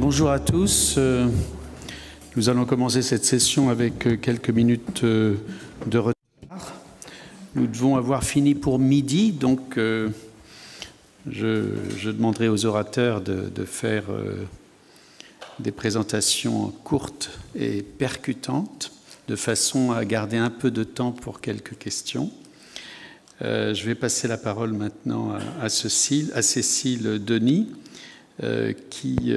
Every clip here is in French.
Bonjour à tous. Nous allons commencer cette session avec quelques minutes de retard. Nous devons avoir fini pour midi, donc je demanderai aux orateurs de faire des présentations courtes et percutantes, de façon à garder un peu de temps pour quelques questions. Je vais passer la parole maintenant à Cécile Denis, qui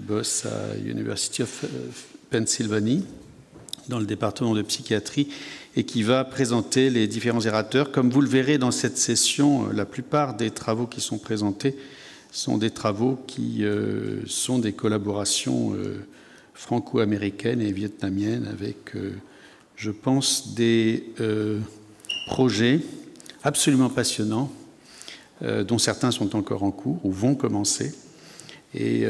bosse à University of Pennsylvania dans le département de psychiatrie et qui va présenter les différents orateurs. Comme vous le verrez dans cette session, la plupart des travaux qui sont présentés sont des travaux qui sont des collaborations franco-américaines et vietnamiennes avec, je pense, des projets absolument passionnants dont certains sont encore en cours ou vont commencer. Et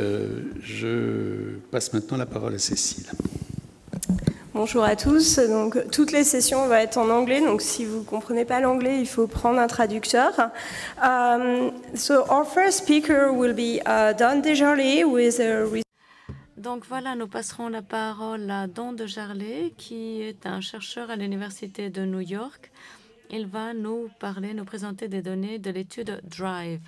je passe maintenant la parole à Cécile. Bonjour à tous. Donc, toutes les sessions vont être en anglais. Donc, si vous ne comprenez pas l'anglais, il faut prendre un traducteur. So, our first speaker will be Don Desjarlais, who is a... Donc voilà, nous passerons la parole à Don Desjarlais, qui est un chercheur à l'Université de New York. Il va nous présenter des données de l'étude DRIVE.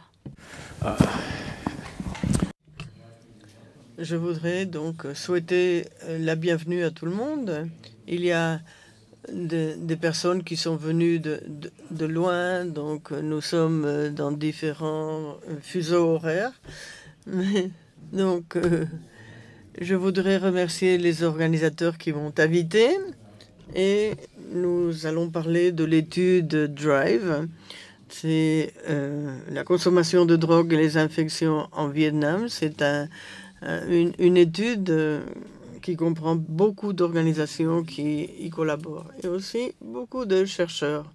Je voudrais donc souhaiter la bienvenue à tout le monde. Il y a des personnes qui sont venues de loin, donc nous sommes dans différents fuseaux horaires. Donc, je voudrais remercier les organisateurs qui m'ont invité et nous allons parler de l'étude DRIVE. C'est la consommation de drogue et les infections en Vietnam. C'est une étude qui comprend beaucoup d'organisations qui y collaborent et aussi beaucoup de chercheurs.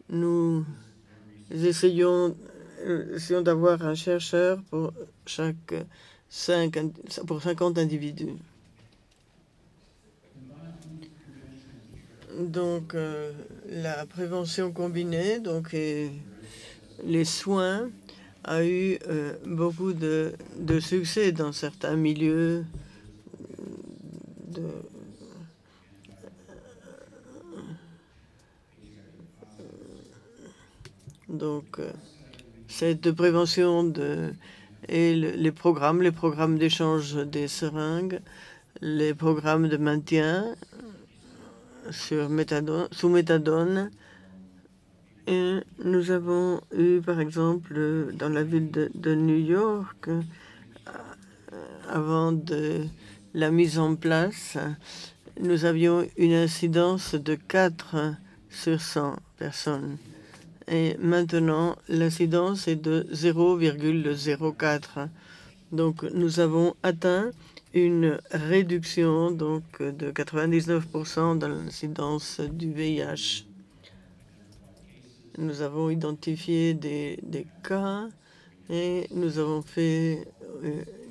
Nous essayons d'avoir un chercheur pour 50 individus. Donc, la prévention combinée et les soins a eu beaucoup de succès dans certains milieux. Donc, cette prévention et les programmes d'échange des seringues, les programmes de maintien sous méthadone. Et nous avons eu, par exemple, dans la ville de New York, avant la mise en place, nous avions une incidence de 4 sur 100 personnes. Et maintenant, l'incidence est de 0,04. Donc, nous avons atteint une réduction de 99% dans l'incidence du VIH. Nous avons identifié des cas et nous avons fait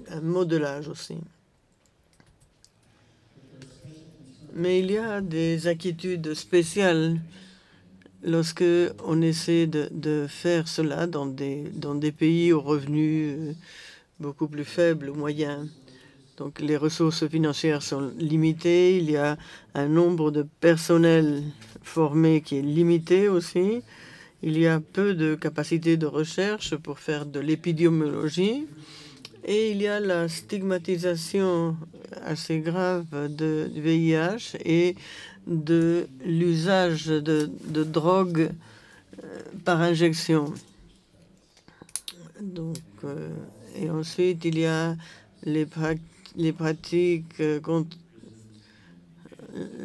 un modelage aussi. Mais il y a des inquiétudes spéciales lorsque on essaie de faire cela dans des pays aux revenus beaucoup plus faibles ou moyens. Donc les ressources financières sont limitées. Il y a un nombre de personnel formé qui est limité aussi. Il y a peu de capacités de recherche pour faire de l'épidémiologie. Et il y a la stigmatisation assez grave du VIH et de l'usage de drogue par injection. Donc, et ensuite, il y a les pratiques contre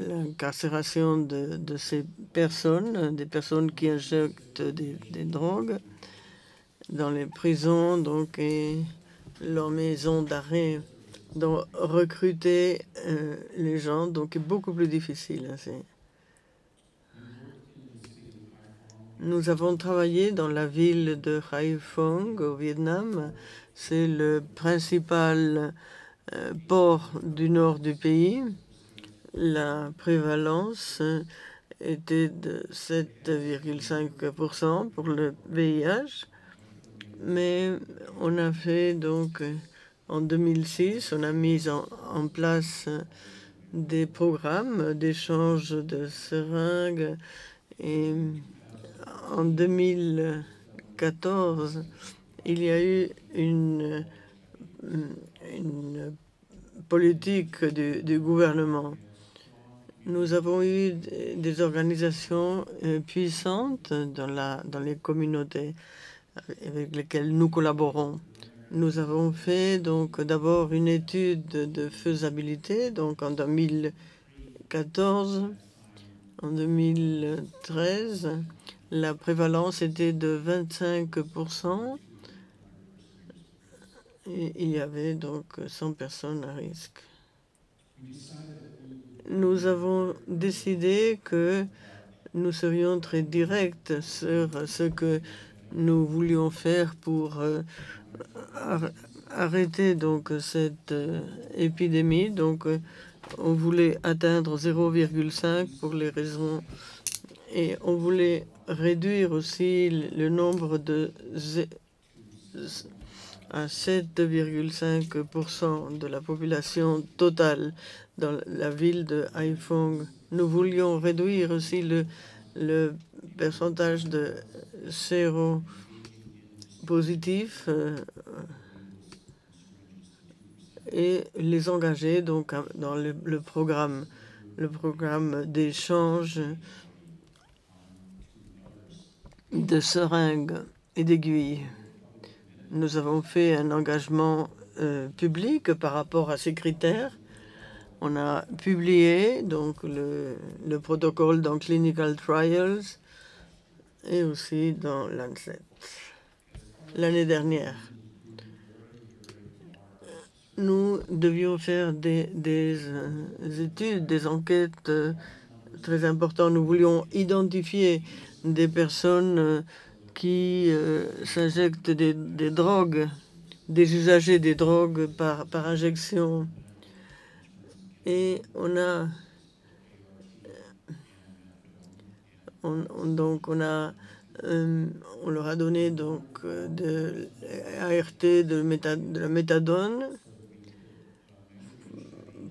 l'incarcération de ces personnes, des personnes qui injectent des drogues dans les prisons, et leurs maisons d'arrêt. Donc, recruter les gens, est beaucoup plus difficile. Nous avons travaillé dans la ville de Hải Phòng au Vietnam. C'est le principal port du nord du pays. La prévalence était de 7,5% pour le VIH. Mais on a fait donc en 2006, on a mis en place des programmes d'échange de seringues et en 2014, il y a eu une politique du gouvernement. Nous avons eu des organisations puissantes dans les communautés avec lesquelles nous collaborons. Nous avons fait donc d'abord une étude de faisabilité, donc en 2014. En 2013, la prévalence était de 25%. Et il y avait donc 100 personnes à risque. Nous avons décidé que nous serions très directs sur ce que nous voulions faire pour arrêter donc cette épidémie. Donc, on voulait atteindre 0,5 pour les raisons et on voulait réduire aussi le nombre à 7,5% de la population totale dans la ville de Haiphong. Nous voulions réduire aussi le pourcentage de séropositifs et les engager donc dans le programme d'échange de seringues et d'aiguilles. Nous avons fait un engagement public par rapport à ces critères. On a publié donc le protocole dans Clinical Trials et aussi dans Lancet l'année dernière. Nous devions faire des études, des enquêtes très importantes. Nous voulions identifier des personnes qui s'injectent des drogues, des usagers des drogues par injection. Et on leur a donné donc de ART, de la méthadone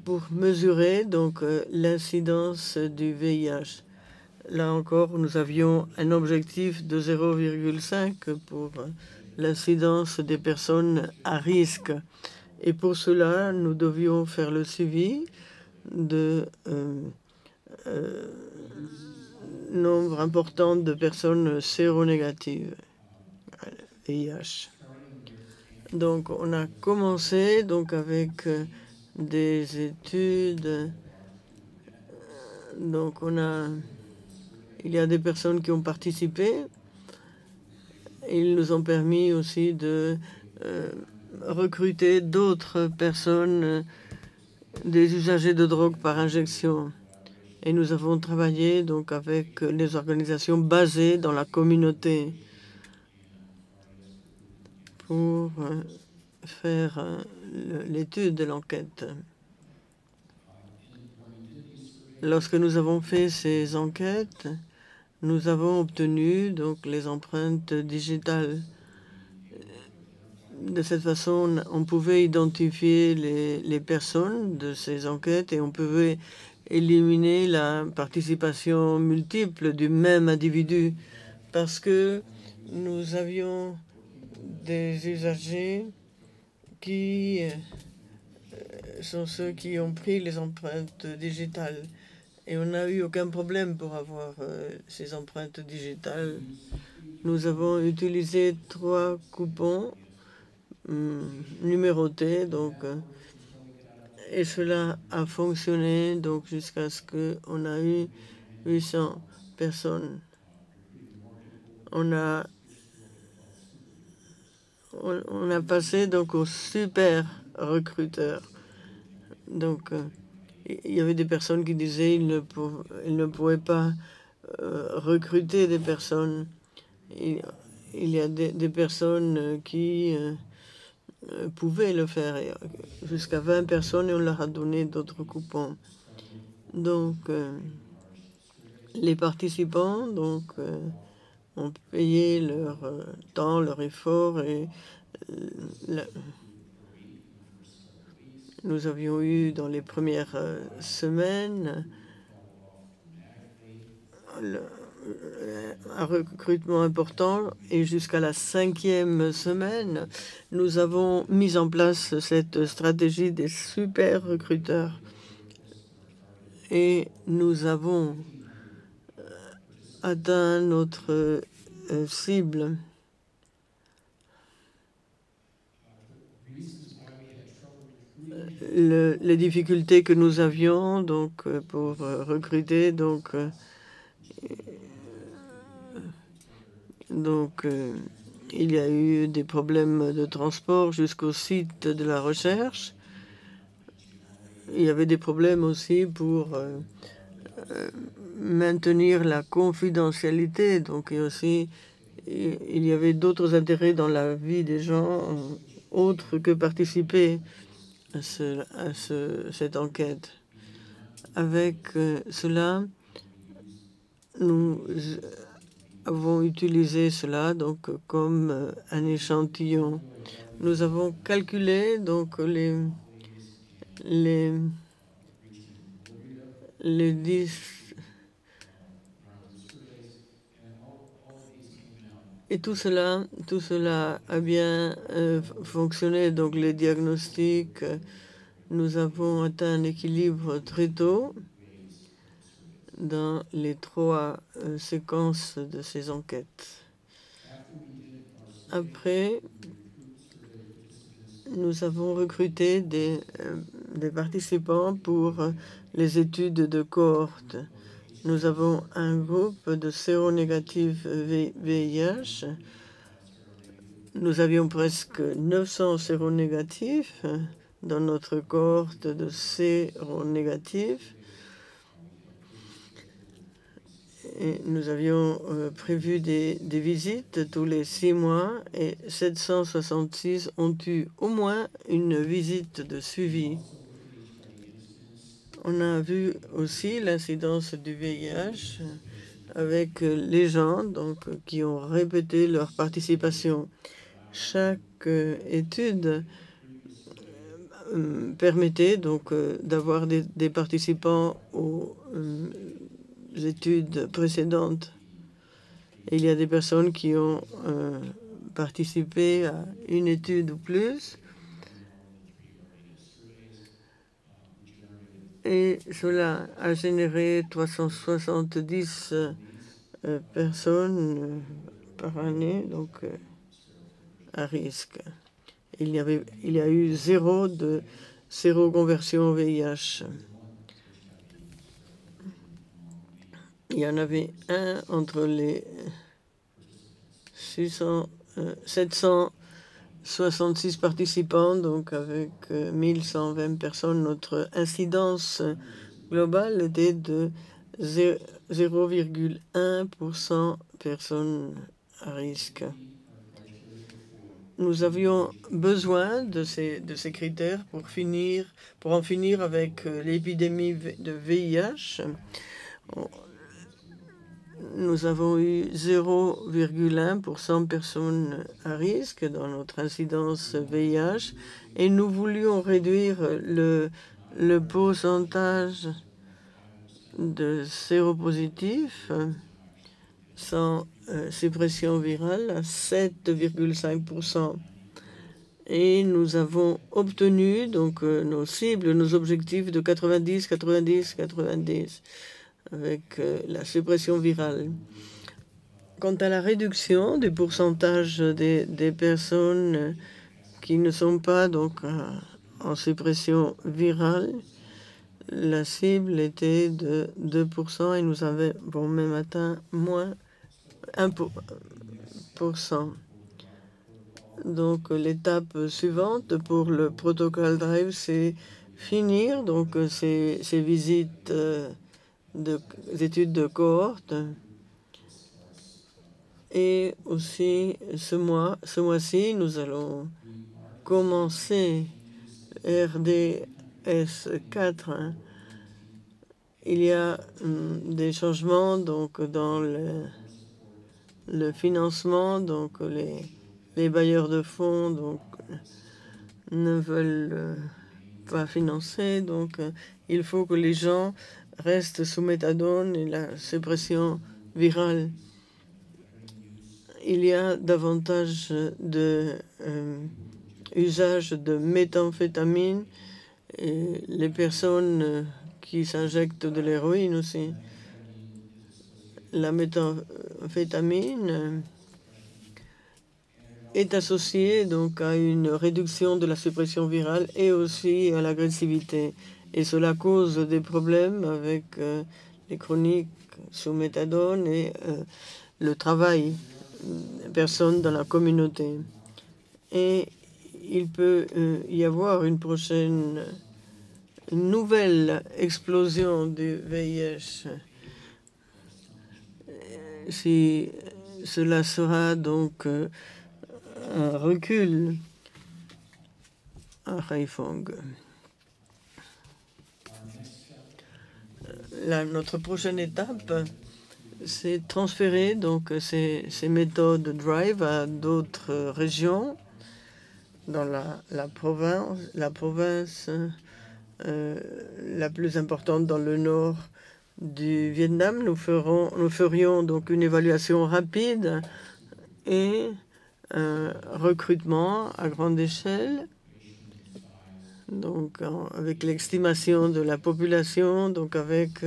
pour mesurer donc l'incidence du VIH. Là encore, nous avions un objectif de 0,5 pour l'incidence des personnes à risque. Et pour cela, nous devions faire le suivi de nombre important de personnes séronégatives à VIH. Donc, on a commencé donc avec des études. Donc, il y a des personnes qui ont participé. Ils nous ont permis aussi de recruter d'autres personnes, des usagers de drogue par injection. Et nous avons travaillé donc avec les organisations basées dans la communauté pour faire l'étude de l'enquête. Lorsque nous avons fait ces enquêtes, nous avons obtenu donc les empreintes digitales. De cette façon, on pouvait identifier les personnes de ces enquêtes et on pouvait éliminer la participation multiple du même individu parce que nous avions des usagers qui sont ceux qui ont pris les empreintes digitales. Et on n'a eu aucun problème pour avoir ces empreintes digitales. Nous avons utilisé 3 coupons numérotés, donc, et cela a fonctionné donc jusqu'à ce qu'on a eu 800 personnes. On a passé donc au super recruteur. Donc, il y avait des personnes qui disaient qu'ils ne pouvaient pas recruter des personnes. Il y a des personnes qui pouvaient le faire, jusqu'à 20 personnes, et on leur a donné d'autres coupons. Donc, les participants donc, ont payé leur temps, leur effort et nous avions eu dans les premières semaines un recrutement important et jusqu'à la 5e semaine, nous avons mis en place cette stratégie des super recruteurs et nous avons atteint notre cible. Les difficultés que nous avions donc pour recruter, donc il y a eu des problèmes de transport jusqu'au site de la recherche. Il y avait des problèmes aussi pour maintenir la confidentialité. Donc il y avait d'autres intérêts dans la vie des gens autres que participer à cette enquête. Avec cela, nous avons utilisé cela donc comme un échantillon. Nous avons calculé donc les 10 et tout cela a bien fonctionné. Donc les diagnostics, nous avons atteint un équilibre très tôt dans les 3 séquences de ces enquêtes. Après, nous avons recruté des participants pour les études de cohorte. Nous avons un groupe de séronégatifs VIH. Nous avions presque 900 séronégatifs dans notre cohorte de séronégatifs. Et nous avions prévu des visites tous les 6 mois et 766 ont eu au moins une visite de suivi. On a vu aussi l'incidence du VIH avec les gens donc, qui ont répété leur participation. Chaque étude permettait donc d'avoir des participants aux études précédentes. Et il y a des personnes qui ont participé à une étude ou plus. Et cela a généré 370 personnes par année, donc à risque. Il y a eu 0 de séroconversion VIH. Il y en avait un entre les 766 participants, donc avec 1120 personnes. Notre incidence globale était de 0,1% personnes à risque. Nous avions besoin de ces critères pour en finir avec l'épidémie de VIH. Nous avons eu 0,1% personnes à risque dans notre incidence VIH et nous voulions réduire le pourcentage de séropositifs sans suppression virale à 7,5%. Et nous avons obtenu donc nos cibles, nos objectifs de 90, 90, 90 avec la suppression virale. Quant à la réduction du pourcentage des personnes qui ne sont pas donc en suppression virale, la cible était de 2% et nous avons même atteint moins 1%. Donc l'étape suivante pour le protocole DRIVE, c'est finir donc ces visites des études de cohorte. Et aussi ce mois-ci, nous allons commencer RDS4. Il y a des changements donc dans le financement, donc les bailleurs de fonds donc, ne veulent pas financer. Donc, il faut que les gens restent sous méthadone et la suppression virale. Il y a davantage de usage de méthamphétamine et les personnes qui s'injectent de l'héroïne aussi. La méthamphétamine est associée donc à une réduction de la suppression virale et aussi à l'agressivité. Et cela cause des problèmes avec les chroniques sous méthadone et le travail des personnes dans la communauté. Et il peut y avoir une nouvelle explosion du VIH. Si cela sera donc un recul à Haiphong. Notre prochaine étape, c'est transférer donc ces méthodes Drive à d'autres régions dans la province la plus importante dans le nord du Vietnam. Nous ferions donc une évaluation rapide et un recrutement à grande échelle, donc avec l'estimation de la population, donc avec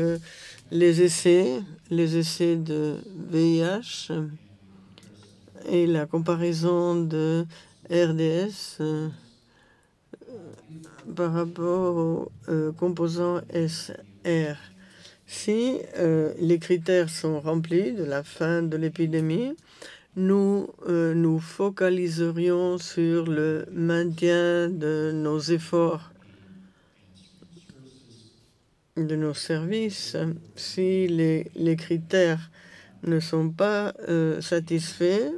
les essais de VIH et la comparaison de RDS par rapport aux composants SR. Si les critères sont remplis de la fin de l'épidémie, nous nous focaliserions sur le maintien de nos efforts, de nos services. Si les critères ne sont pas satisfaits,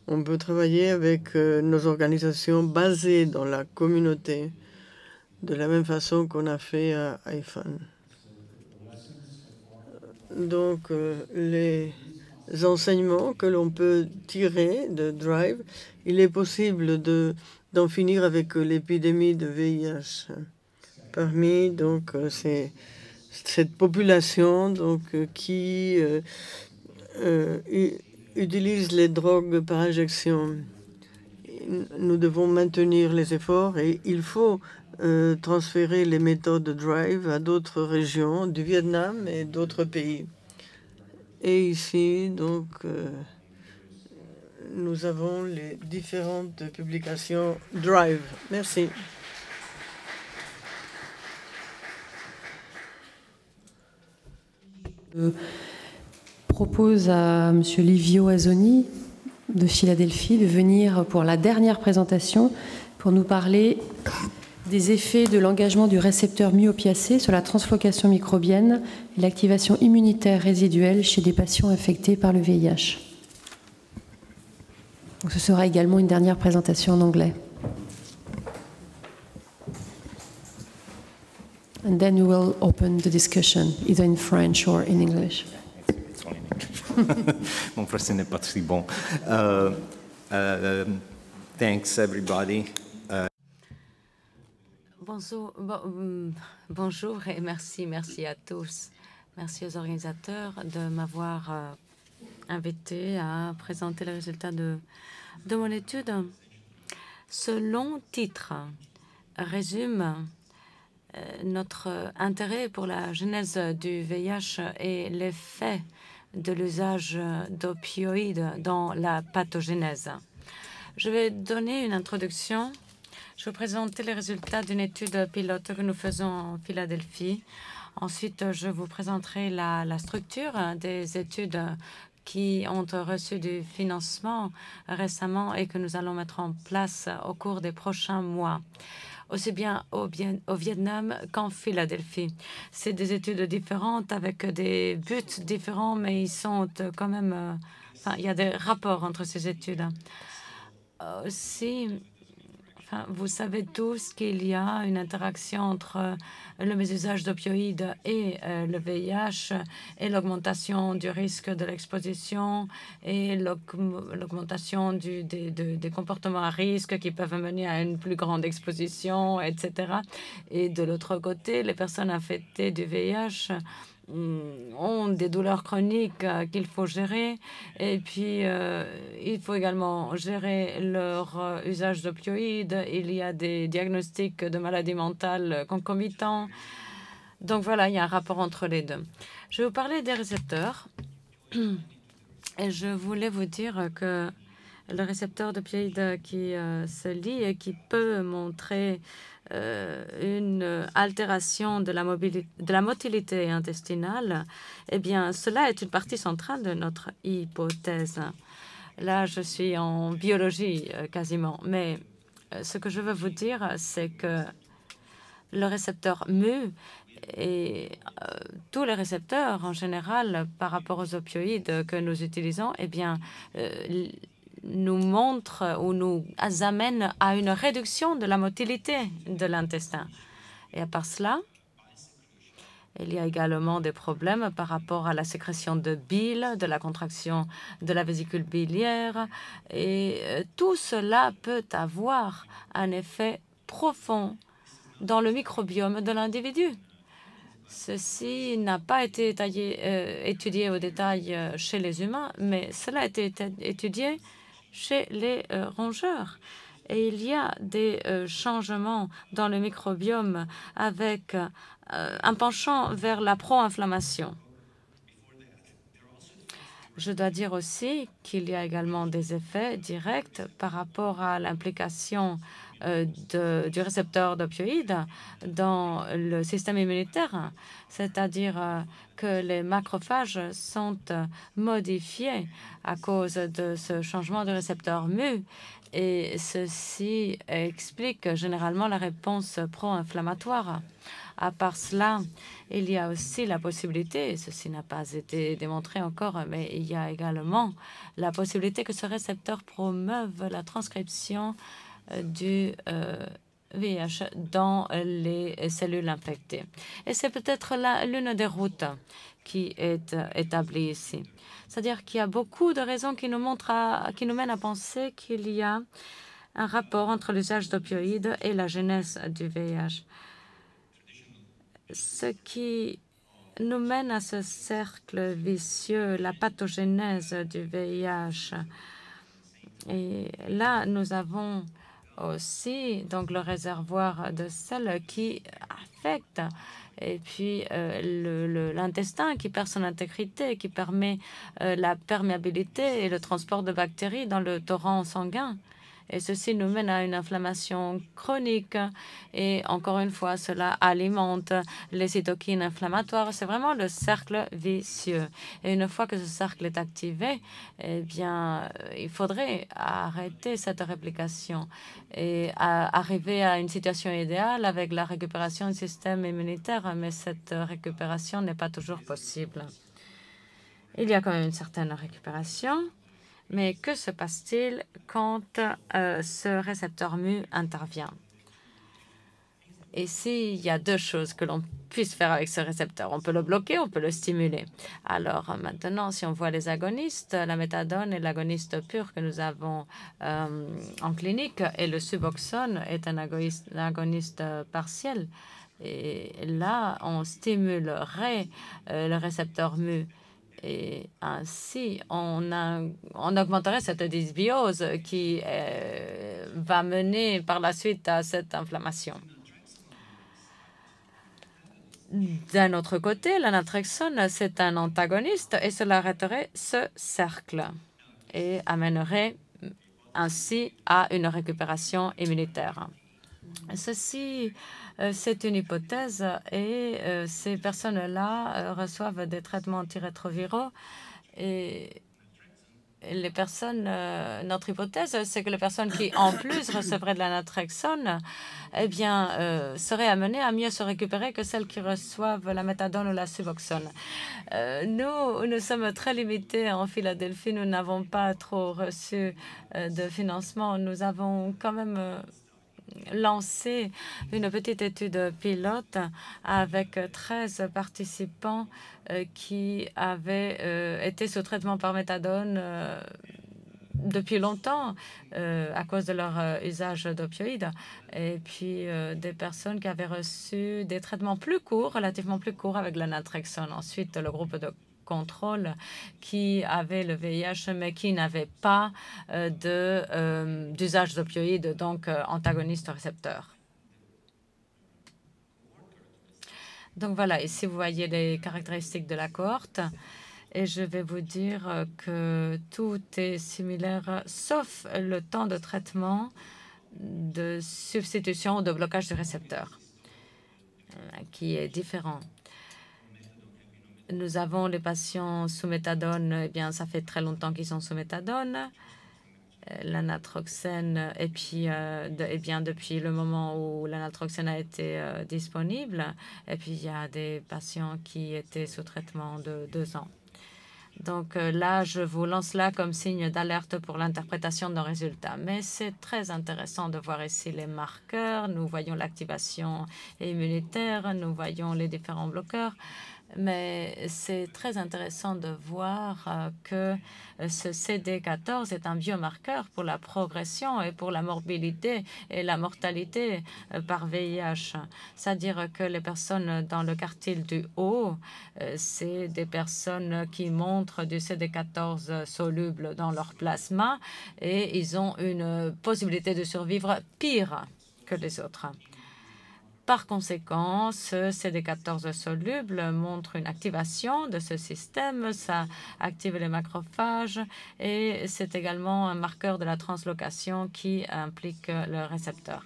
on peut travailler avec nos organisations basées dans la communauté, de la même façon qu'on a fait à Haiphong. Donc, les enseignements que l'on peut tirer de Drive, il est possible d'en finir avec l'épidémie de VIH. Parmi donc cette population donc qui utilise les drogues par injection, nous devons maintenir les efforts et il faut transférer les méthodes Drive à d'autres régions du Vietnam et d'autres pays. Et ici, donc, nous avons les différentes publications Drive. Merci. Je propose à M. Livio Azzoni de Philadelphie de venir pour la dernière présentation pour nous parler des effets de l'engagement du récepteur myopiacé sur la translocation microbienne et l'activation immunitaire résiduelle chez des patients infectés par le VIH. Donc, ce sera également une dernière présentation en anglais. And then we will open the discussion, either in French or in English. Mon français n'est pas très bon. Thanks, everybody. Bonjour et merci à tous. Merci aux organisateurs de m'avoir invité à présenter les résultats de mon étude. Ce long titre résume notre intérêt pour la genèse du VIH et l'effet de l'usage d'opioïdes dans la pathogénèse. Je vais donner une introduction. Je vais présenter les résultats d'une étude pilote que nous faisons en Philadelphie. Ensuite, je vous présenterai la structure des études qui ont reçu du financement récemment et que nous allons mettre en place au cours des prochains mois, aussi bien au Vietnam qu'en Philadelphie. C'est des études différentes avec des buts différents, mais ils sont quand même... il y a des rapports entre ces études. Aussi, Enfin, vous savez tous qu'il y a une interaction entre le mésusage d'opioïdes et le VIH et l'augmentation du risque de l'exposition et l'augmentation des comportements à risque qui peuvent mener à une plus grande exposition, etc. Et de l'autre côté, les personnes infectées du VIH ont des douleurs chroniques qu'il faut gérer. Et puis, il faut également gérer leur usage d'opioïdes. Il y a des diagnostics de maladies mentales concomitants. Donc voilà, il y a un rapport entre les deux. Je vais vous parler des récepteurs. Et je voulais vous dire que le récepteur d'opioïdes qui se lie et qui peut montrer une altération de la motilité intestinale, eh bien, cela est une partie centrale de notre hypothèse. Là, je suis en biologie quasiment, mais ce que je veux vous dire, c'est que le récepteur mu et tous les récepteurs en général par rapport aux opioïdes que nous utilisons, eh bien, nous montrent ou nous amènent à une réduction de la motilité de l'intestin. Et à part cela, il y a également des problèmes par rapport à la sécrétion de bile, de la contraction de la vésicule biliaire. Et tout cela peut avoir un effet profond dans le microbiome de l'individu. Ceci n'a pas été étudié au détail chez les humains, mais cela a été étudié chez les rongeurs. Et il y a des changements dans le microbiome avec un penchant vers la pro-inflammation. Je dois dire aussi qu'il y a également des effets directs par rapport à l'implication du récepteur d'opioïdes dans le système immunitaire, c'est-à-dire que les macrophages sont modifiés à cause de ce changement de récepteur mu, et ceci explique généralement la réponse pro-inflammatoire. À part cela, il y a aussi la possibilité, et ceci n'a pas été démontré encore, mais il y a également la possibilité que ce récepteur promeuve la transcription du VIH dans les cellules infectées. Et c'est peut-être l'une des routes qui est établie ici. C'est-à-dire qu'il y a beaucoup de raisons qui nous mènent à penser qu'il y a un rapport entre l'usage d'opioïdes et la genèse du VIH. Ce qui nous mène à ce cercle vicieux, la pathogénèse du VIH. Et là, nous avons aussi donc le réservoir de sel qui affecte, et puis l'intestin qui perd son intégrité, qui permet la perméabilité et le transport de bactéries dans le torrent sanguin. Et ceci nous mène à une inflammation chronique. Et encore une fois, cela alimente les cytokines inflammatoires. C'est vraiment le cercle vicieux. Et une fois que ce cercle est activé, eh bien, il faudrait arrêter cette réplication et arriver à une situation idéale avec la récupération du système immunitaire. Mais cette récupération n'est pas toujours possible. Il y a quand même une certaine récupération. Mais que se passe-t-il quand ce récepteur mu intervient? Ici, il y a deux choses que l'on puisse faire avec ce récepteur. On peut le bloquer, on peut le stimuler. Alors maintenant, si on voit les agonistes, la méthadone est l'agoniste pur que nous avons en clinique, et le Suboxone est un agoniste partiel. Et là, on stimulerait le récepteur mu. Et ainsi, on augmenterait cette dysbiose qui va mener par la suite à cette inflammation. D'un autre côté, la naltrexone, c'est un antagoniste et cela arrêterait ce cercle et amènerait ainsi à une récupération immunitaire. Ceci, c'est une hypothèse et ces personnes-là reçoivent des traitements antirétroviraux. Et les personnes, notre hypothèse, c'est que les personnes qui, en plus, recevraient de la naltrexone, eh bien, seraient amenées à mieux se récupérer que celles qui reçoivent la méthadone ou la Suboxone. Nous sommes très limités en Philadelphie. Nous n'avons pas trop reçu de financement. Nous avons quand même lancé une petite étude pilote avec 13 participants qui avaient été sous traitement par méthadone depuis longtemps à cause de leur usage d'opioïdes, et puis des personnes qui avaient reçu des traitements plus courts, relativement plus courts avec le naltrexone. Ensuite, le groupe de contrôle qui avait le VIH mais qui n'avait pas d'usage d'opioïdes, donc antagoniste récepteur. Donc voilà, ici vous voyez les caractéristiques de la cohorte. Et je vais vous dire que tout est similaire, sauf le temps de traitement de substitution ou de blocage du récepteur, qui est différent. Nous avons les patients sous méthadone, eh bien, ça fait très longtemps qu'ils sont sous méthadone. La natroxène, et puis eh bien, depuis le moment où la natroxène a été disponible, et puis il y a des patients qui étaient sous traitement de 2 ans. Donc là, je vous lance là comme signe d'alerte pour l'interprétation de nos résultats. Mais c'est très intéressant de voir ici les marqueurs. Nous voyons l'activation immunitaire, nous voyons les différents bloqueurs. Mais c'est très intéressant de voir que ce CD14 est un biomarqueur pour la progression et pour la morbidité et la mortalité par VIH. C'est-à-dire que les personnes dans le quartile du haut, c'est des personnes qui montrent du CD14 soluble dans leur plasma et ils ont une possibilité de survivre pire que les autres. Par conséquent, ce CD14 soluble montre une activation de ce système. Ça active les macrophages et c'est également un marqueur de la translocation qui implique le récepteur.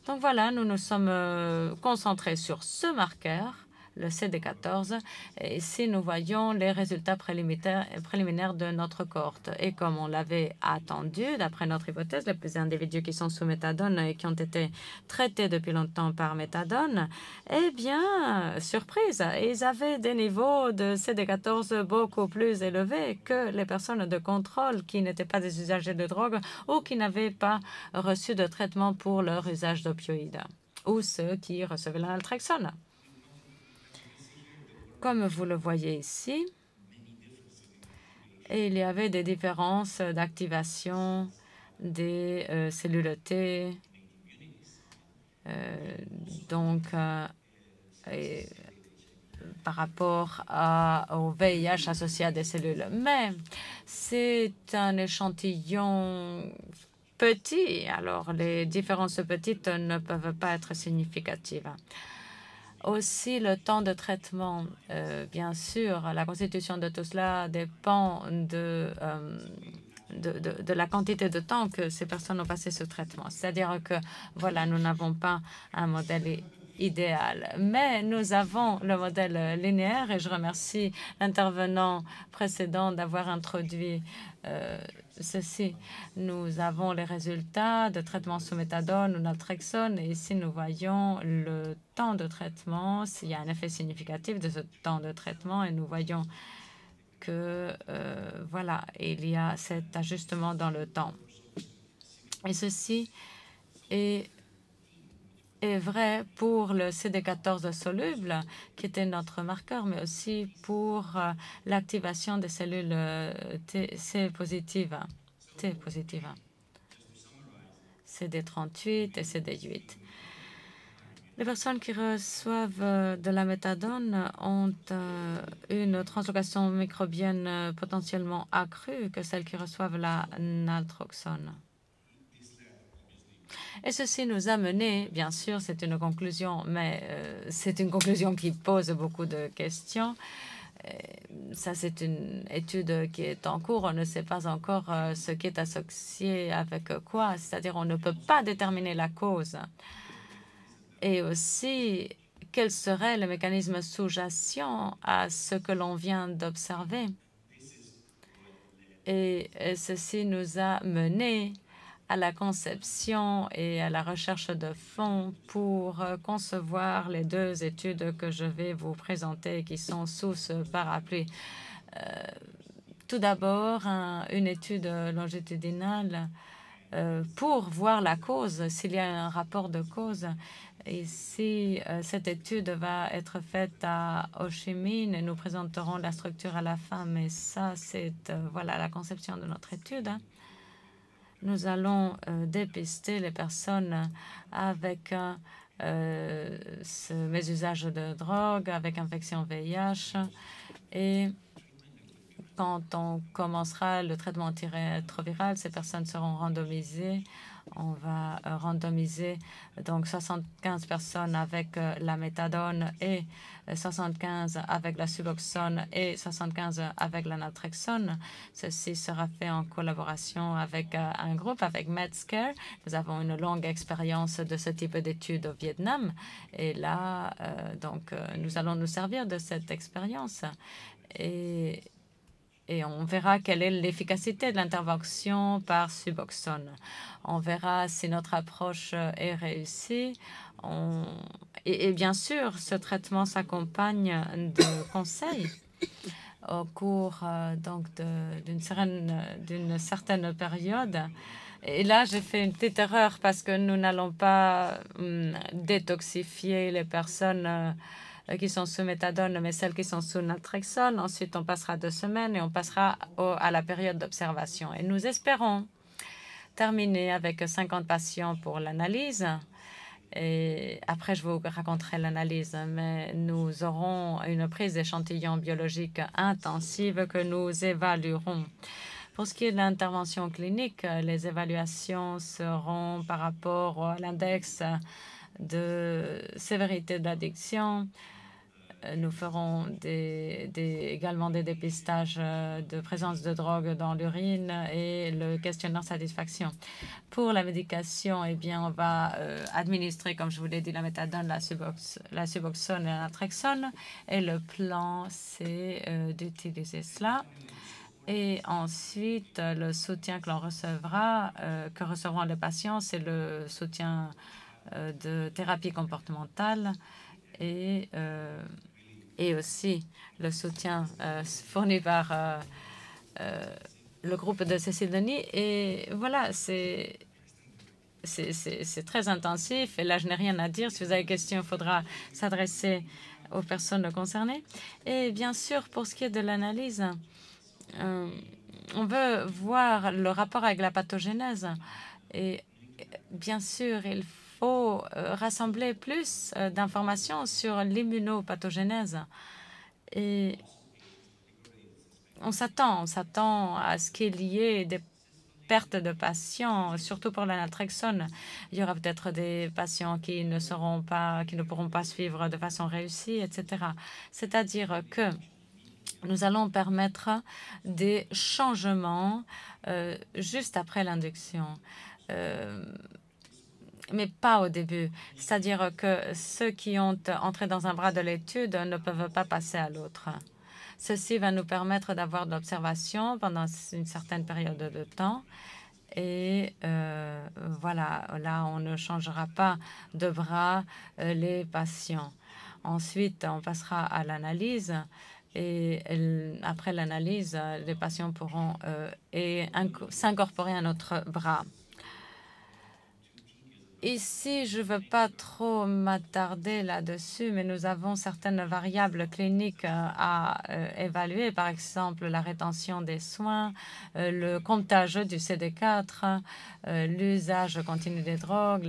Donc voilà, nous nous sommes concentrés sur ce marqueur, le CD14. Et ici, nous voyons les résultats préliminaires de notre cohorte. Et comme on l'avait attendu, d'après notre hypothèse, les individus qui sont sous méthadone et qui ont été traités depuis longtemps par méthadone, eh bien, surprise, ils avaient des niveaux de CD14 beaucoup plus élevés que les personnes de contrôle qui n'étaient pas des usagers de drogue ou qui n'avaient pas reçu de traitement pour leur usage d'opioïdes, ou ceux qui recevaient la naltrexone. Comme vous le voyez ici, il y avait des différences d'activation des cellules T, par rapport au VIH associé à des cellules. Mais c'est un échantillon petit, alors les différences petites ne peuvent pas être significatives. Aussi, le temps de traitement, bien sûr, la constitution de tout cela dépend de la quantité de temps que ces personnes ont passé ce traitement. C'est-à-dire que, voilà, nous n'avons pas un modèle idéal, mais nous avons le modèle linéaire et je remercie l'intervenant précédent d'avoir introduit ceci. Nous avons les résultats de traitement sous méthadone ou naltrexone et ici nous voyons le temps de traitement, s'il y a un effet significatif de ce temps de traitement et nous voyons que voilà, il y a cet ajustement dans le temps. Et ceci est vrai pour le CD14 soluble, qui était notre marqueur, mais aussi pour l'activation des cellules T positives, CD38 et CD8. Les personnes qui reçoivent de la méthadone ont une translocation microbienne potentiellement accrue que celles qui reçoivent la naltrexone. Et ceci nous a mené, bien sûr, c'est une conclusion, mais c'est une conclusion qui pose beaucoup de questions. Ça, c'est une étude qui est en cours. On ne sait pas encore ce qui est associé avec quoi. C'est-à-dire on ne peut pas déterminer la cause. Et aussi, quel serait le mécanisme sous-jacent à ce que l'on vient d'observer. Et ceci nous a mené à la conception et à la recherche de fonds pour concevoir les 2 études que je vais vous présenter qui sont sous ce parapluie. Tout d'abord, une étude longitudinale pour voir la cause, s'il y a un rapport de cause. Et si cette étude va être faite à Ho Chi Minh, nous présenterons la structure à la fin. Mais ça, c'est voilà la conception de notre étude. Nous allons dépister les personnes avec mésusage de drogue, avec infection VIH. Et quand on commencera le traitement antirétroviral, ces personnes seront randomisées. On va randomiser donc 75 personnes avec la méthadone et 75 avec la Suboxone et 75 avec la naltrexone. Ceci sera fait en collaboration avec un groupe, avec Medscare. Nous avons une longue expérience de ce type d'études au Vietnam. Et là, nous allons nous servir de cette expérience. Et on verra quelle est l'efficacité de l'intervention par Suboxone. On verra si notre approche est réussie. Et bien sûr, ce traitement s'accompagne de conseils au cours d'une certaine période. Et là, j'ai fait une petite erreur parce que nous n'allons pas détoxifier les personnes qui sont sous méthadone, mais celles qui sont sous naltrexone. Ensuite, on passera 2 semaines et on passera à la période d'observation. Et nous espérons terminer avec 50 patients pour l'analyse. Et après, je vous raconterai l'analyse, mais nous aurons une prise d'échantillons biologiques intensive que nous évaluerons. Pour ce qui est de l'intervention clinique, les évaluations seront par rapport à l'index de sévérité de l'addiction. Nous ferons également des dépistages de présence de drogue dans l'urine et le questionnaire satisfaction. Pour la médication, eh bien, on va administrer, comme je vous l'ai dit, la méthadone, la Suboxone et la naltrexone. Et le plan, c'est d'utiliser cela. Et ensuite, le soutien que l'on recevra, que recevront les patients, c'est le soutien de thérapie comportementale et aussi le soutien fourni par le groupe de Cécile Denis. Et voilà, c'est très intensif. Et là, je n'ai rien à dire. Si vous avez des questions, il faudra s'adresser aux personnes concernées. Et bien sûr, pour ce qui est de l'analyse, on veut voir le rapport avec la pathogénèse. Et bien sûr, il faut rassembler plus d'informations sur l'immunopathogénèse. Et on s'attend à ce qu'il y ait des pertes de patients, surtout pour la naltrexone. Il y aura peut-être des patients qui ne pourront pas suivre de façon réussie, etc. C'est-à-dire que nous allons permettre des changements juste après l'induction. Mais pas au début. C'est-à-dire que ceux qui ont entré dans un bras de l'étude ne peuvent pas passer à l'autre. Ceci va nous permettre d'avoir de l'observation pendant une certaine période de temps. Et voilà, là, on ne changera pas de bras les patients. Ensuite, on passera à l'analyse. Et après l'analyse, les patients pourront s'incorporer à notre bras. Ici, je ne veux pas trop m'attarder là-dessus, mais nous avons certaines variables cliniques à évaluer, par exemple la rétention des soins, le comptage du CD4, l'usage continu des drogues,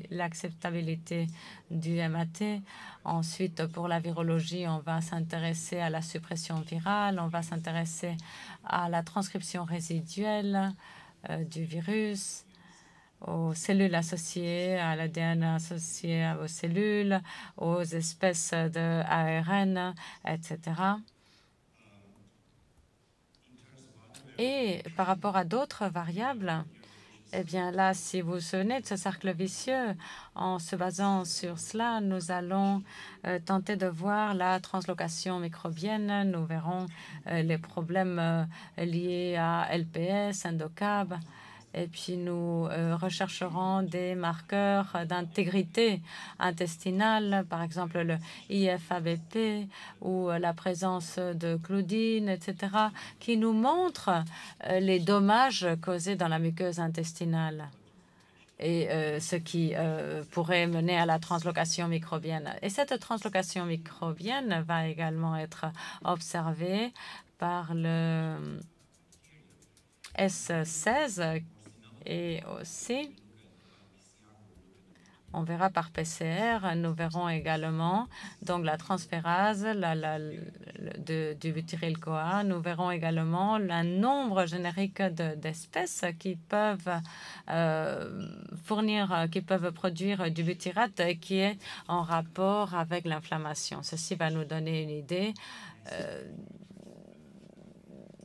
l'acceptabilité du MAT. Ensuite, pour la virologie, on va s'intéresser à la suppression virale, on va s'intéresser à la transcription résiduelle du virus, aux cellules associées, à l'ADN associé aux cellules, aux espèces de ARN, etc. Et par rapport à d'autres variables, eh bien là, si vous vous souvenez de ce cercle vicieux, en se basant sur cela, nous allons tenter de voir la translocation microbienne. Nous verrons les problèmes liés à LPS, Endocab. Et puis nous rechercherons des marqueurs d'intégrité intestinale, par exemple le IFABP ou la présence de claudine, etc., qui nous montrent les dommages causés dans la muqueuse intestinale et ce qui pourrait mener à la translocation microbienne. Et cette translocation microbienne va également être observée par le S16 et aussi on verra par PCR. Nous verrons également donc la transférase du butyryl-CoA. Nous verrons également le nombre générique d'espèces qui peuvent produire du butyrate qui est en rapport avec l'inflammation. Ceci va nous donner une idée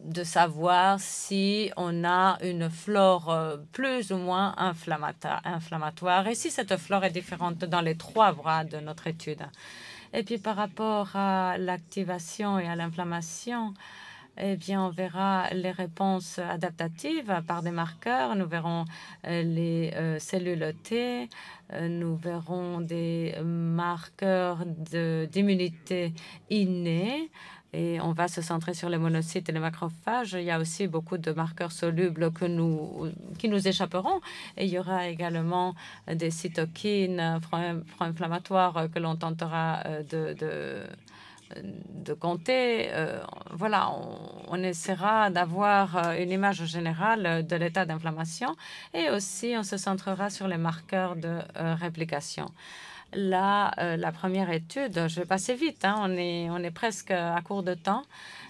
de savoir si on a une flore plus ou moins inflammatoire et si cette flore est différente dans les 3 voies de notre étude. Et puis par rapport à l'activation et à l'inflammation, eh bien, on verra les réponses adaptatives par des marqueurs. Nous verrons les cellules T, nous verrons des marqueurs d'immunité innée. Et on va se centrer sur les monocytes et les macrophages. Il y a aussi beaucoup de marqueurs solubles qui nous échapperont. Et il y aura également des cytokines pro-inflammatoires que l'on tentera de compter. Voilà, on essaiera d'avoir une image générale de l'état d'inflammation. Et aussi, on se centrera sur les marqueurs de réplication. Là, la première étude, je vais passer vite, hein, on est presque à court de temps,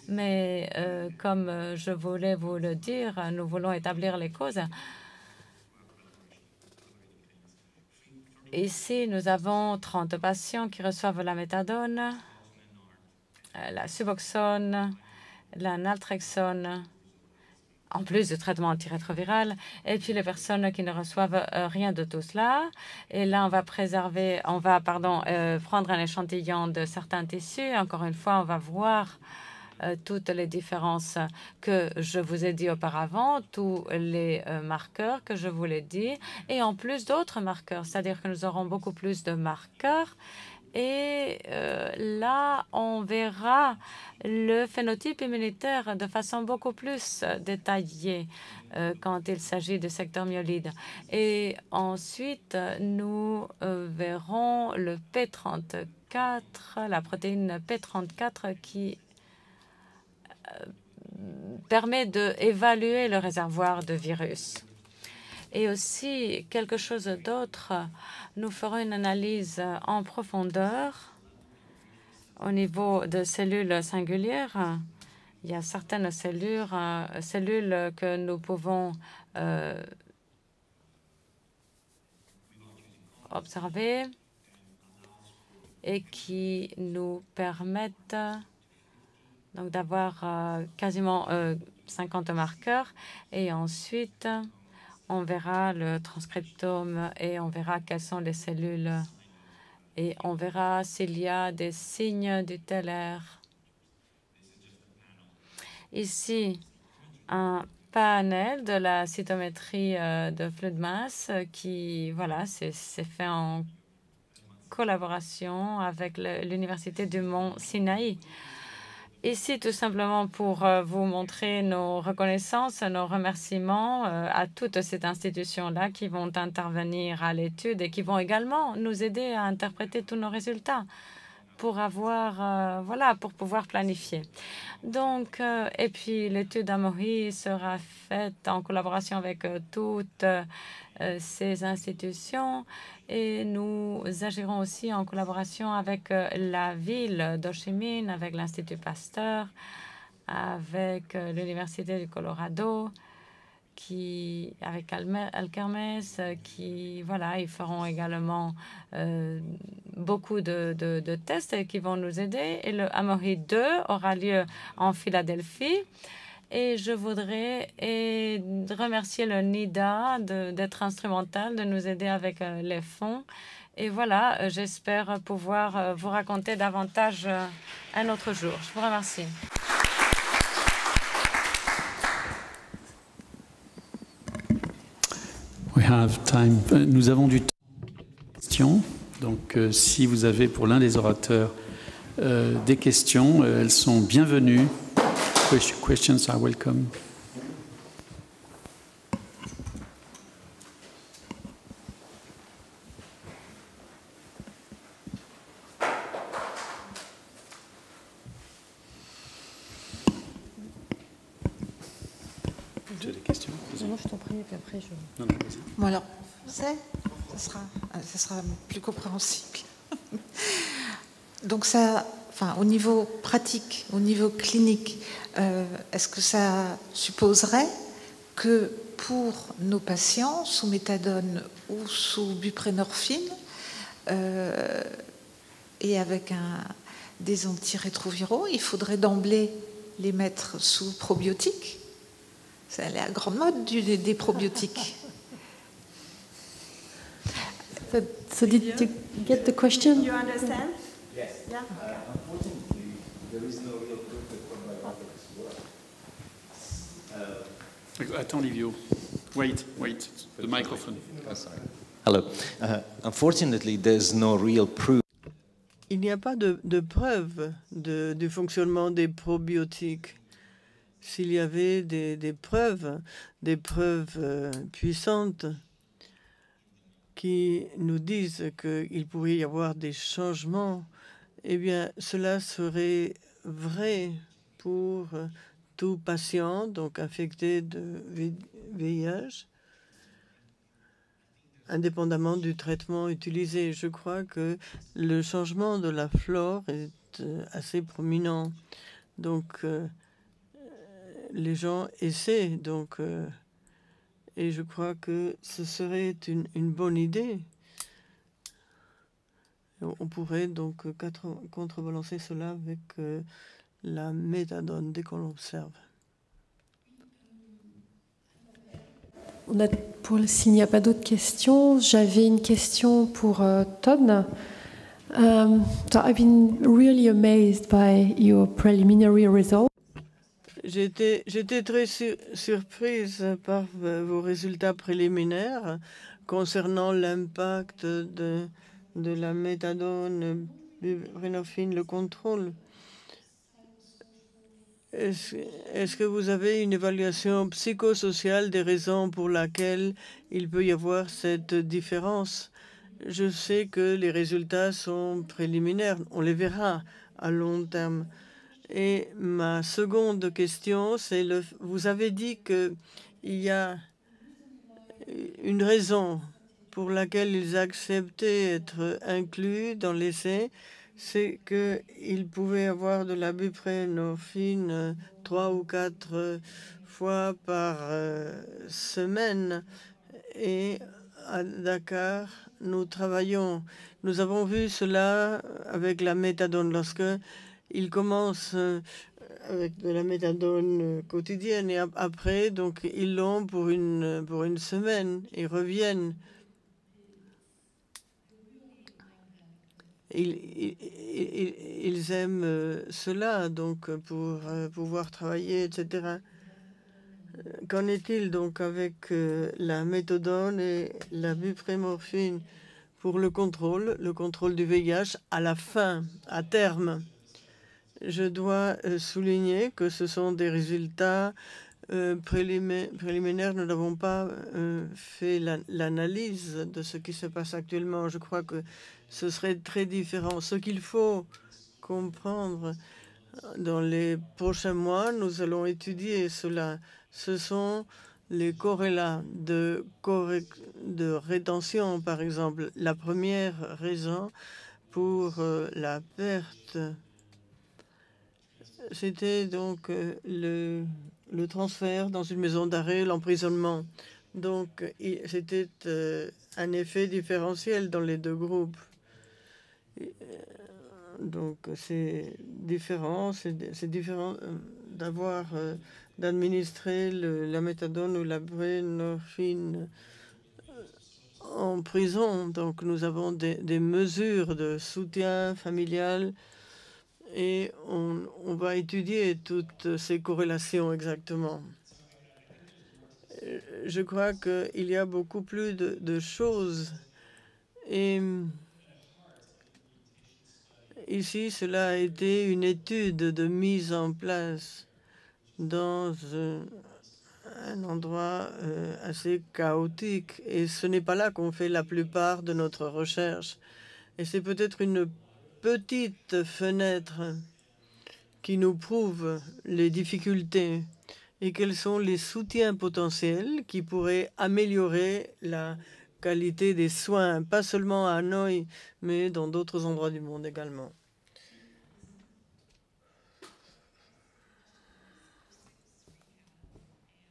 mais comme je voulais vous le dire, nous voulons établir les causes. Ici, nous avons 30 patients qui reçoivent la méthadone, la suboxone, la naltrexone, en plus du traitement antirétroviral, et puis les personnes qui ne reçoivent rien de tout cela. Et là, on va prendre un échantillon de certains tissus. Encore une fois, on va voir toutes les différences que je vous ai dit auparavant, tous les marqueurs que je vous l'ai dit, et en plus d'autres marqueurs, c'est-à-dire que nous aurons beaucoup plus de marqueurs. Et là, on verra le phénotype immunitaire de façon beaucoup plus détaillée quand il s'agit du secteur myélide. Et ensuite, nous verrons le P34, la protéine P34 qui permet d'évaluer le réservoir de virus. Et aussi, quelque chose d'autre, nous ferons une analyse en profondeur au niveau de cellules singulières. Il y a certaines cellules que nous pouvons observer et qui nous permettent donc d'avoir quasiment 50 marqueurs. Et ensuite, on verra le transcriptome et on verra quelles sont les cellules et on verra s'il y a des signes du TLR. Ici, un panel de la cytométrie de flux de masse qui, voilà, c'est fait en collaboration avec l'Université du Mont Sinaï. Ici, tout simplement pour vous montrer nos reconnaissances, nos remerciements à toutes ces institutions-là qui vont intervenir à l'étude et qui vont également nous aider à interpréter tous nos résultats pour avoir, voilà, pour pouvoir planifier. Donc, et puis l'étude Amaury sera faite en collaboration avec toutes ces institutions et nous agirons aussi en collaboration avec la ville d'Ho Chi Minh, avec l'Institut Pasteur, avec l'Université du Colorado, avec Alkermes, qui, voilà, ils feront également beaucoup de tests qui vont nous aider. Et le Amaury 2 aura lieu en Philadelphie. Et je voudrais remercier le NIDA d'être instrumental, de nous aider avec les fonds. Et voilà, j'espère pouvoir vous raconter davantage un autre jour. Je vous remercie. have time. Nous avons du temps pour questions. Donc, si vous avez pour l'un des orateurs des questions, elles sont bienvenues. Questions are welcome. Tu as des questions? Non, je t'en prie, et puis après je... Non, non, vas-y. Bon alors, ça sera plus compréhensible. Donc ça, enfin, au niveau pratique, au niveau clinique, est-ce que ça supposerait que pour nos patients sous méthadone ou sous buprenorphine et avec des antirétroviraux, il faudrait d'emblée les mettre sous probiotiques? C'est la grande mode des probiotiques. So did you get the question? You understand? Yes. Yeah. Unfortunately, there is no real proof that probiotics work. Attends, Livio. Wait. The microphone. Oh, sorry. Hello. Unfortunately, there's no real proof. Il n'y a pas de preuve du fonctionnement des probiotiques. S'il y avait des preuves puissantes qui nous disent qu'il pourrait y avoir des changements, eh bien, cela serait vrai pour tout patient donc infecté de VIH, indépendamment du traitement utilisé. Je crois que le changement de la flore est assez prominent. Donc, les gens essaient, donc, et je crois que ce serait une bonne idée. On pourrait donc contrebalancer cela avec la méthadone dès qu'on l'observe. S'il n'y a pas d'autres questions, j'avais une question pour Todd. So I've been really amazed by your preliminary results. J'étais très surprise par vos résultats préliminaires concernant l'impact de la méthadone, buprenorphine, le contrôle. Est-ce que vous avez une évaluation psychosociale des raisons pour lesquelles il peut y avoir cette différence? Je sais que les résultats sont préliminaires, on les verra à long terme. Et ma seconde question, c'est vous avez dit qu'il y a une raison pour laquelle ils acceptaient d'être inclus dans l'essai, c'est qu'ils pouvaient avoir de la buprenorphine 3 ou 4 fois par semaine. Et à Dakar, nous avons vu cela avec la méthadone lorsque ils commencent avec de la méthadone quotidienne et après, donc, ils l'ont pour une semaine et reviennent. Ils aiment cela, donc, pour pouvoir travailler, etc. Qu'en est-il donc avec la méthadone et la buprenorphine pour le contrôle du VIH à la fin, à terme? Je dois souligner que ce sont des résultats préliminaires. Nous n'avons pas fait l'analyse de ce qui se passe actuellement. Je crois que ce serait très différent. Ce qu'il faut comprendre dans les prochains mois, nous allons étudier cela. Ce sont les corrélats de rétention, par exemple. La première raison pour la perte, c'était donc le transfert dans une maison d'arrêt, l'emprisonnement. Donc, c'était un effet différentiel dans les deux groupes. Donc, c'est différent d'avoir d'administrer la méthadone ou la buprenorphine en prison. Donc, nous avons des mesures de soutien familial et on va étudier toutes ces corrélations exactement. je crois qu'il y a beaucoup plus de choses. Et ici, cela a été une étude de mise en place dans un endroit assez chaotique. Et ce n'est pas là qu'on fait la plupart de notre recherche. Et c'est peut-être une petite fenêtre qui nous prouve les difficultés et quels sont les soutiens potentiels qui pourraient améliorer la qualité des soins, pas seulement à Hanoï, mais dans d'autres endroits du monde également.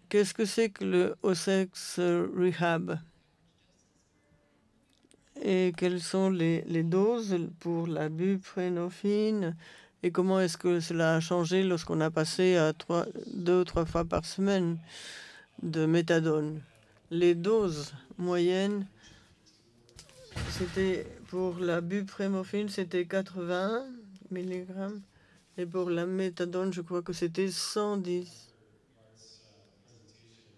Qu'est-ce que c'est que le OSEX Rehab? Et quelles sont les doses pour la buprenorphine? Et comment est-ce que cela a changé lorsqu'on a passé à 2 ou 3 fois par semaine de méthadone? Les doses moyennes, c'était pour la buprenorphine, c'était 80 mg. Et pour la méthadone, je crois que c'était 110.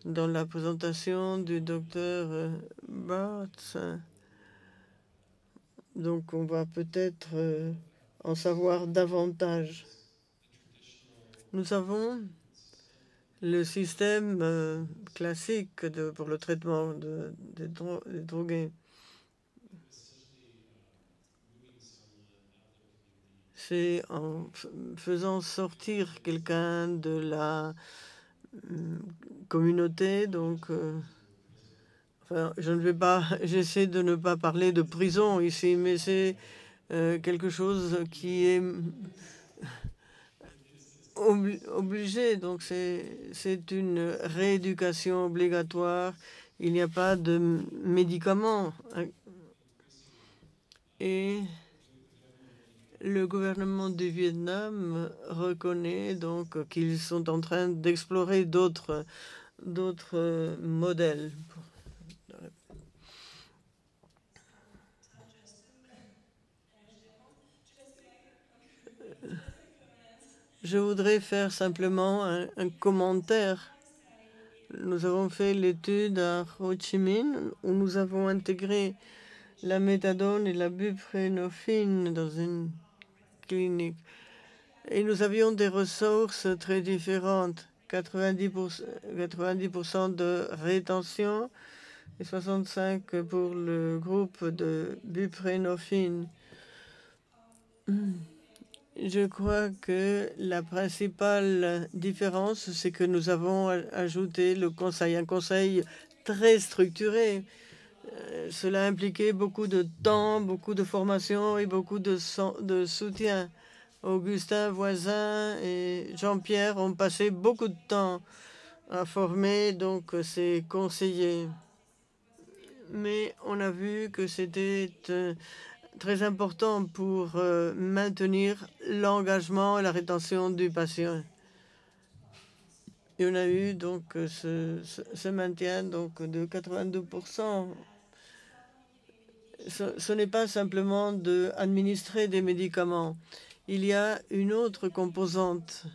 Dans la présentation du docteur Bartz. Donc on va peut-être en savoir davantage. Nous avons le système classique pour le traitement des drogués. C'est en faisant sortir quelqu'un de la communauté, donc enfin, je ne vais pas, j'essaie de ne pas parler de prison ici, mais c'est quelque chose qui est obligé. Donc c'est une rééducation obligatoire. Il n'y a pas de médicaments. Et le gouvernement du Vietnam reconnaît donc qu'ils sont en train d'explorer d'autres modèles. Je voudrais faire simplement un commentaire. Nous avons fait l'étude à Ho Chi Minh où nous avons intégré la méthadone et la buprenorphine dans une clinique. Et nous avions des ressources très différentes. 90% de rétention et 65% pour le groupe de buprenorphine. Je crois que la principale différence, c'est que nous avons ajouté le conseil, un conseil très structuré. Cela impliquait beaucoup de temps, beaucoup de formation et beaucoup de soutien. Augustin Voisin et Jean-Pierre ont passé beaucoup de temps à former donc ces conseillers. Mais on a vu que c'était très important pour maintenir l'engagement et la rétention du patient. Et on a eu donc ce maintien donc de 82%. Ce n'est pas simplement d'administrer des médicaments. Il y a une autre composante.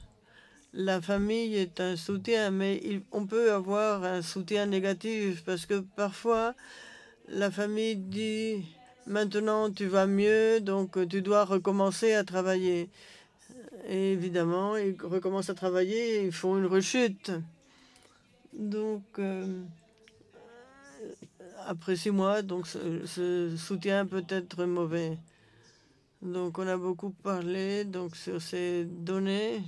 La famille est un soutien, mais on peut avoir un soutien négatif parce que parfois la famille dit « maintenant tu vas mieux, donc tu dois recommencer à travailler ». Et évidemment, ils recommencent à travailler et ils font une rechute. Donc, après 6 mois, donc ce soutien peut être mauvais. Donc, on a beaucoup parlé donc sur ces données.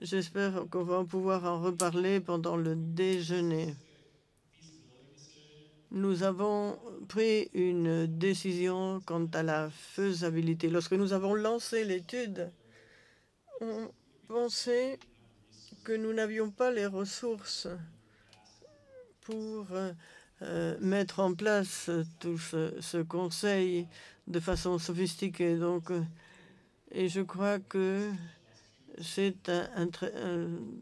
J'espère qu'on va pouvoir en reparler pendant le déjeuner. Nous avons pris une décision quant à la faisabilité. Lorsque nous avons lancé l'étude, on pensait que nous n'avions pas les ressources pour mettre en place tout ce conseil de façon sophistiquée. Donc, et je crois que c'est un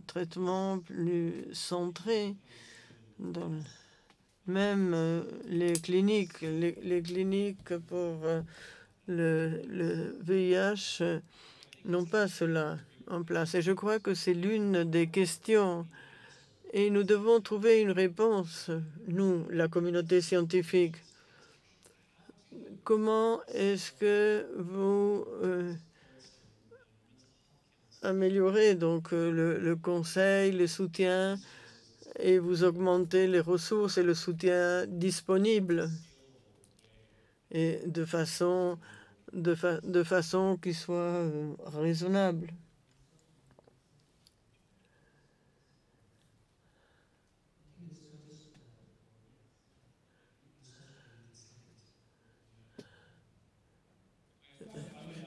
traitement plus centré. Même les cliniques pour le VIH n'ont pas cela en place. Et je crois que c'est l'une des questions. Et nous devons trouver une réponse, nous, la communauté scientifique. Comment est-ce que vous améliorez donc le conseil, le soutien, et vous augmentez les ressources et le soutien disponible, et de façon qui soit raisonnable.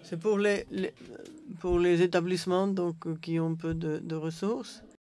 C'est pour les établissements donc, qui ont peu de ressources.